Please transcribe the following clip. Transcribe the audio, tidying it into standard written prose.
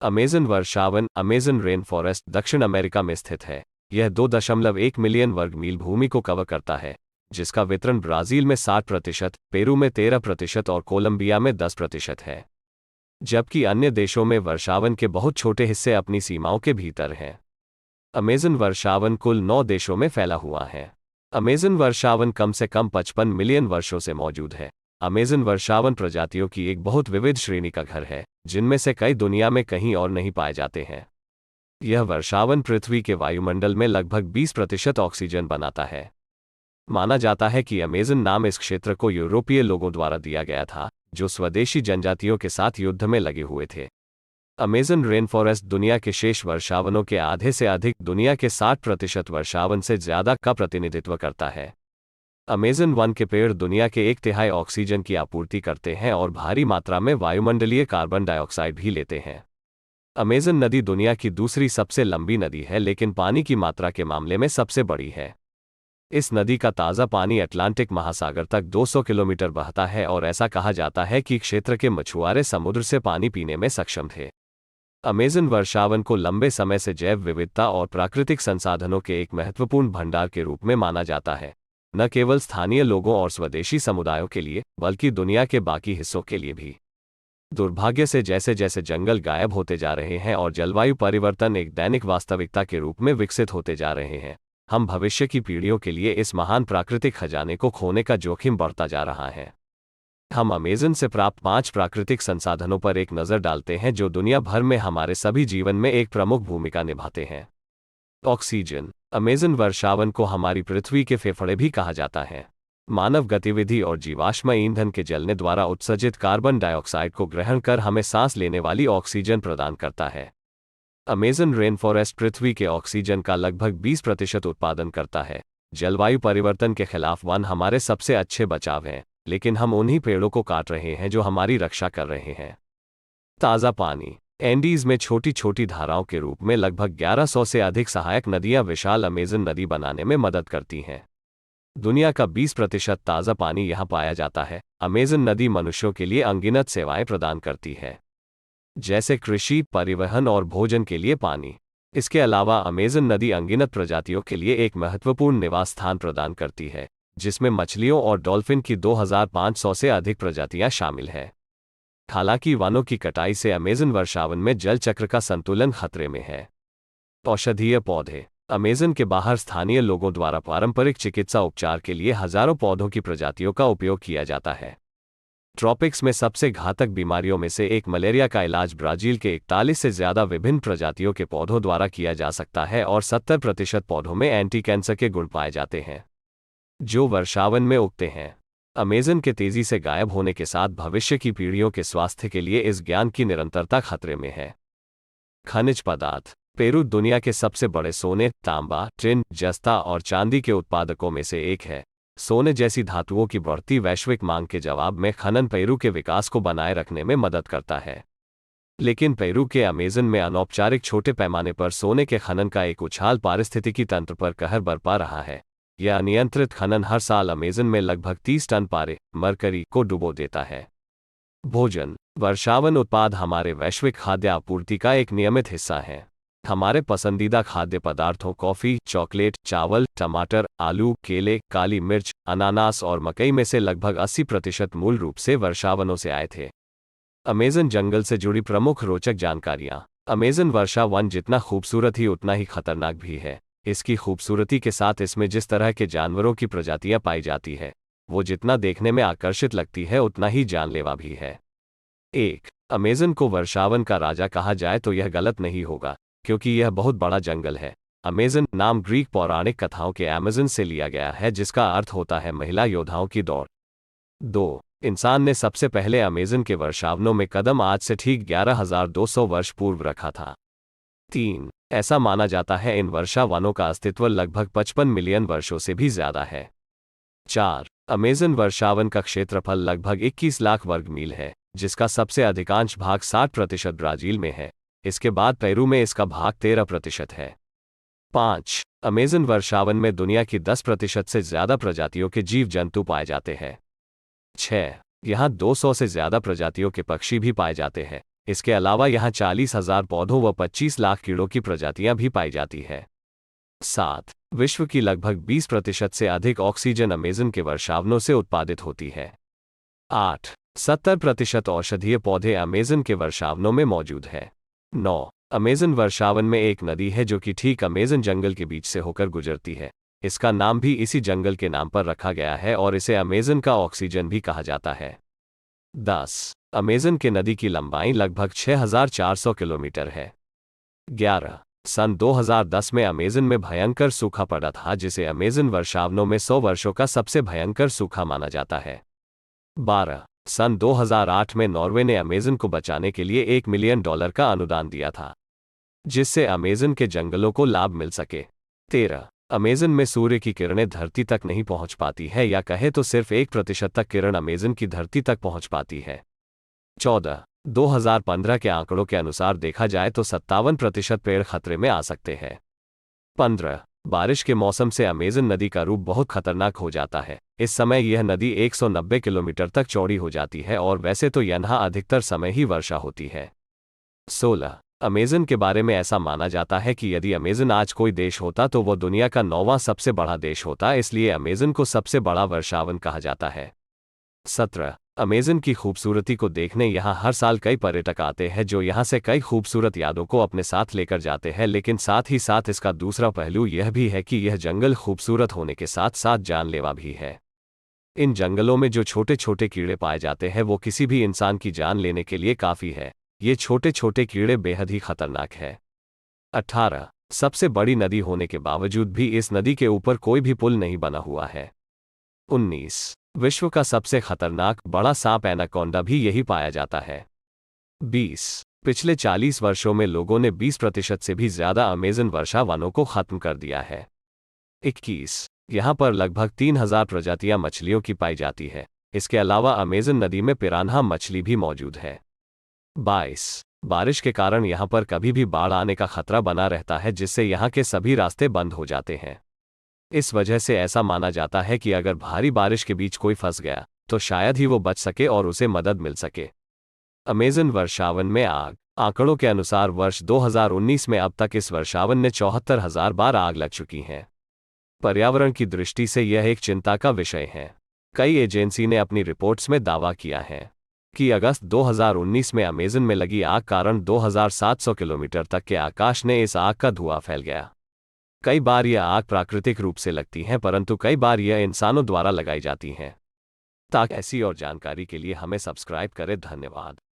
Amazon वर्षावन Amazon rain forest दक्षिण America में स्थित है। यह 2.1 मिलियन वर्ग मील भूमि को कवर करता है, जिसका वितरण ब्राज़ील में 60%, पेरू में 13% और कोलंबिया में 10% है, जबकि अन्य देशों में वर्षावन के बहुत छोटे हिस्से अपनी सीमाओं के भीतर हैं। अमेज़न वर्षावन कुल 9 देशों में फैला हुआ है। अमेज़न वर्षावन कम से कम 55 मिलियन वर्षों से मौजूद है। अमेज़न वर्षावन प्रजातियों की एक बहुत विविध श्रेणी का घर है, जिनमें से कई दुनिया में कहीं और नहीं पाए जाते हैं। यह वर्षावन पृथ्वी के वायुमंडल में लगभग 20% ऑक्सीजन बनाता है। माना जाता है कि अमेज़न नाम इस क्षेत्र को यूरोपीय लोगों द्वारा दिया गया था, जो स्वदेशी जनजातियों के साथ युद्ध में लगे हुए थे। अमेज़न रेन फॉरेस्ट दुनिया के शेष वर्षावनों के आधे से अधिक, दुनिया के 60% वर्षावन से ज़्यादा का प्रतिनिधित्व करता है। अमेज़न वन के पेड़ दुनिया के 1/3 ऑक्सीजन की आपूर्ति करते हैं और भारी मात्रा में वायुमंडलीय कार्बन डाइऑक्साइड भी लेते हैं। अमेज़न नदी दुनिया की दूसरी सबसे लंबी नदी है, लेकिन पानी की मात्रा के मामले में सबसे बड़ी है। इस नदी का ताज़ा पानी अटलांटिक महासागर तक 200 किलोमीटर बहता है और ऐसा कहा जाता है कि क्षेत्र के मछुआरे समुद्र से पानी पीने में सक्षम थे। अमेज़न वर्षावन को लंबे समय से जैव विविधता और प्राकृतिक संसाधनों के एक महत्वपूर्ण भंडार के रूप में माना जाता है, न केवल स्थानीय लोगों और स्वदेशी समुदायों के लिए, बल्कि दुनिया के बाकी हिस्सों के लिए भी। दुर्भाग्य से जैसे जैसे जंगल गायब होते जा रहे हैं और जलवायु परिवर्तन एक दैनिक वास्तविकता के रूप में विकसित होते जा रहे हैं, हम भविष्य की पीढ़ियों के लिए इस महान प्राकृतिक खजाने को खोने का जोखिम बढ़ता जा रहा है। हम अमेज़न से प्राप्त 5 प्राकृतिक संसाधनों पर एक नज़र डालते हैं जो दुनिया भर में हमारे सभी जीवन में एक प्रमुख भूमिका निभाते हैं। ऑक्सीजन। अमेज़न वर्षावन को हमारी पृथ्वी के फेफड़े भी कहा जाता है। मानव गतिविधि और जीवाश्म ईंधन के जलने द्वारा उत्सर्जित कार्बन डाइऑक्साइड को ग्रहण कर हमें सांस लेने वाली ऑक्सीजन प्रदान करता है। अमेज़न रेन फॉरेस्ट पृथ्वी के ऑक्सीजन का लगभग 20% उत्पादन करता है। जलवायु परिवर्तन के खिलाफ वन हमारे सबसे अच्छे बचाव हैं, लेकिन हम उन्हीं पेड़ों को काट रहे हैं जो हमारी रक्षा कर रहे हैं। ताज़ा पानी। एंडीज में छोटी छोटी धाराओं के रूप में लगभग 1100 से अधिक सहायक नदियां विशाल अमेज़न नदी बनाने में मदद करती हैं। दुनिया का 20% ताज़ा पानी यहां पाया जाता है। अमेज़न नदी मनुष्यों के लिए अनगिनत सेवाएं प्रदान करती है, जैसे कृषि, परिवहन और भोजन के लिए पानी। इसके अलावा अमेज़न नदी अनगिनत प्रजातियों के लिए एक महत्वपूर्ण निवास स्थान प्रदान करती है, जिसमें मछलियों और डॉल्फिन की 2500 से अधिक प्रजातियां शामिल हैं। हालांकि वनों की कटाई से अमेज़न वर्षावन में जल चक्र का संतुलन खतरे में है। औषधीय पौधे। अमेज़न के बाहर स्थानीय लोगों द्वारा पारंपरिक चिकित्सा उपचार के लिए हजारों पौधों की प्रजातियों का उपयोग किया जाता है। ट्रॉपिक्स में सबसे घातक बीमारियों में से एक मलेरिया का इलाज ब्राज़ील के 41 से ज़्यादा विभिन्न प्रजातियों के पौधों द्वारा किया जा सकता है और 70% पौधों में एंटी कैंसर के गुण पाए जाते हैं, जो वर्षावन में उगते हैं। अमेज़न के तेज़ी से गायब होने के साथ भविष्य की पीढ़ियों के स्वास्थ्य के लिए इस ज्ञान की निरंतरता खतरे में है। खनिज पदार्थ। पेरू दुनिया के सबसे बड़े सोने, तांबा, टिन, जस्ता और चांदी के उत्पादकों में से एक है। सोने जैसी धातुओं की बढ़ती वैश्विक मांग के जवाब में खनन पेरू के विकास को बनाए रखने में मदद करता है। लेकिन पेरू के अमेज़न में अनौपचारिक छोटे पैमाने पर सोने के खनन का एक उछाल पारिस्थितिकी तंत्र पर कहर बरपा रहा है। यह अनियंत्रित खनन हर साल अमेज़न में लगभग 30 टन पारे, मरकरी को डुबो देता है। भोजन। वर्षावन उत्पाद हमारे वैश्विक खाद्य आपूर्ति का एक नियमित हिस्सा है। हमारे पसंदीदा खाद्य पदार्थों कॉफ़ी, चॉकलेट, चावल, टमाटर, आलू, केले, काली मिर्च, अनानास और मकई में से लगभग 80% मूल रूप से वर्षावनों से आए थे। अमेज़न जंगल से जुड़ी प्रमुख रोचक जानकारियाँ। अमेज़न वर्षा वन जितना खूबसूरत ही उतना ही खतरनाक भी है। इसकी खूबसूरती के साथ इसमें जिस तरह के जानवरों की प्रजातियां पाई जाती है, वो जितना देखने में आकर्षित लगती है उतना ही जानलेवा भी है। 1. अमेज़न को वर्षावन का राजा कहा जाए तो यह गलत नहीं होगा, क्योंकि यह बहुत बड़ा जंगल है। अमेज़न नाम ग्रीक पौराणिक कथाओं के अमेज़न से लिया गया है, जिसका अर्थ होता है महिला योद्धाओं की दौड़। 2. इंसान ने सबसे पहले अमेज़न के वर्षावनों में कदम आज से ठीक 11,200 वर्ष पूर्व रखा था। 3. ऐसा माना जाता है इन वर्षावनों का अस्तित्व लगभग 55 मिलियन वर्षों से भी ज़्यादा है। 4. अमेज़न वर्षावन का क्षेत्रफल लगभग 21 लाख वर्ग मील है, जिसका सबसे अधिकांश भाग 60% ब्राज़ील में है। इसके बाद पेरू में इसका भाग 13% है। 5. अमेज़न वर्षावन में दुनिया की 10% से ज़्यादा प्रजातियों के जीव जंतु पाए जाते हैं। 6. यहाँ 200 से ज़्यादा प्रजातियों के पक्षी भी पाए जाते हैं। इसके अलावा यहाँ 40,000 पौधों व 25 लाख कीड़ों की प्रजातियां भी पाई जाती है। 7. विश्व की लगभग 20% से अधिक ऑक्सीजन अमेज़न के वर्षावनों से उत्पादित होती है। 8. 70% औषधीय पौधे अमेज़न के वर्षावनों में मौजूद है। 9. अमेज़न वर्षावन में एक नदी है जो कि ठीक अमेज़न जंगल के बीच से होकर गुजरती है। इसका नाम भी इसी जंगल के नाम पर रखा गया है और इसे अमेज़न का ऑक्सीजन भी कहा जाता है। 10. अमेज़न के नदी की लंबाई लगभग 6,400 किलोमीटर है। 11. सन 2010 में अमेज़न में भयंकर सूखा पड़ा था जिसे अमेज़न वर्षावनों में 100 वर्षों का सबसे भयंकर सूखा माना जाता है। 12. सन 2008 में नॉर्वे ने अमेज़न को बचाने के लिए $1 मिलियन का अनुदान दिया था, जिससे अमेज़न के जंगलों को लाभ मिल सके। 13. अमेज़न में सूर्य की किरणें धरती तक नहीं पहुंच पाती है, या कहे तो सिर्फ 1% तक किरण अमेज़न की धरती तक पहुंच पाती है। 14. 2015 के आंकड़ों के अनुसार देखा जाए तो 57% पेड़ खतरे में आ सकते हैं। 15. बारिश के मौसम से अमेज़न नदी का रूप बहुत खतरनाक हो जाता है। इस समय यह नदी 190 किलोमीटर तक चौड़ी हो जाती है और वैसे तो यहाँ अधिकतर समय ही वर्षा होती है। 16. अमेज़न के बारे में ऐसा माना जाता है कि यदि अमेज़न आज कोई देश होता तो वो दुनिया का 9वां सबसे बड़ा देश होता, इसलिए अमेज़न को सबसे बड़ा वर्षावन कहा जाता है। 17. अमेज़न की खूबसूरती को देखने यहाँ हर साल कई पर्यटक आते हैं जो यहाँ से कई खूबसूरत यादों को अपने साथ लेकर जाते हैं, लेकिन साथ ही साथ इसका दूसरा पहलू यह भी है कि यह जंगल खूबसूरत होने के साथ साथ जानलेवा भी है। इन जंगलों में जो छोटे छोटे कीड़े पाए जाते हैं वो किसी भी इंसान की जान लेने के लिए काफ़ी है। ये छोटे छोटे कीड़े बेहद ही खतरनाक है। 18. सबसे बड़ी नदी होने के बावजूद भी इस नदी के ऊपर कोई भी पुल नहीं बना हुआ है। 19. विश्व का सबसे खतरनाक बड़ा सांप एनाकोंडा भी यही पाया जाता है। 20. पिछले 40 वर्षों में लोगों ने 20% से भी ज्यादा अमेज़न वर्षावनों को खत्म कर दिया है। 21. यहाँ पर लगभग 3,000 प्रजातियां मछलियों की पाई जाती है। इसके अलावा अमेज़न नदी में पिरान्हा मछली भी मौजूद है। 22. बारिश के कारण यहाँ पर कभी भी बाढ़ आने का खतरा बना रहता है, जिससे यहाँ के सभी रास्ते बंद हो जाते हैं। इस वजह से ऐसा माना जाता है कि अगर भारी बारिश के बीच कोई फंस गया तो शायद ही वो बच सके और उसे मदद मिल सके। अमेज़न वर्षावन में आग। आंकड़ों के अनुसार वर्ष 2019 में अब तक इस वर्षावन ने 74,000 बार आग लग चुकी है। पर्यावरण की दृष्टि से यह एक चिंता का विषय है। कई एजेंसी ने अपनी रिपोर्ट्स में दावा किया है कि अगस्त 2019 में अमेज़न में लगी आग कारण 2,700 किलोमीटर तक के आकाश ने इस आग का धुआं फैल गया। कई बार यह आग प्राकृतिक रूप से लगती हैं, परंतु कई बार यह इंसानों द्वारा लगाई जाती हैं। ताकि ऐसी और जानकारी के लिए हमें सब्सक्राइब करें। धन्यवाद।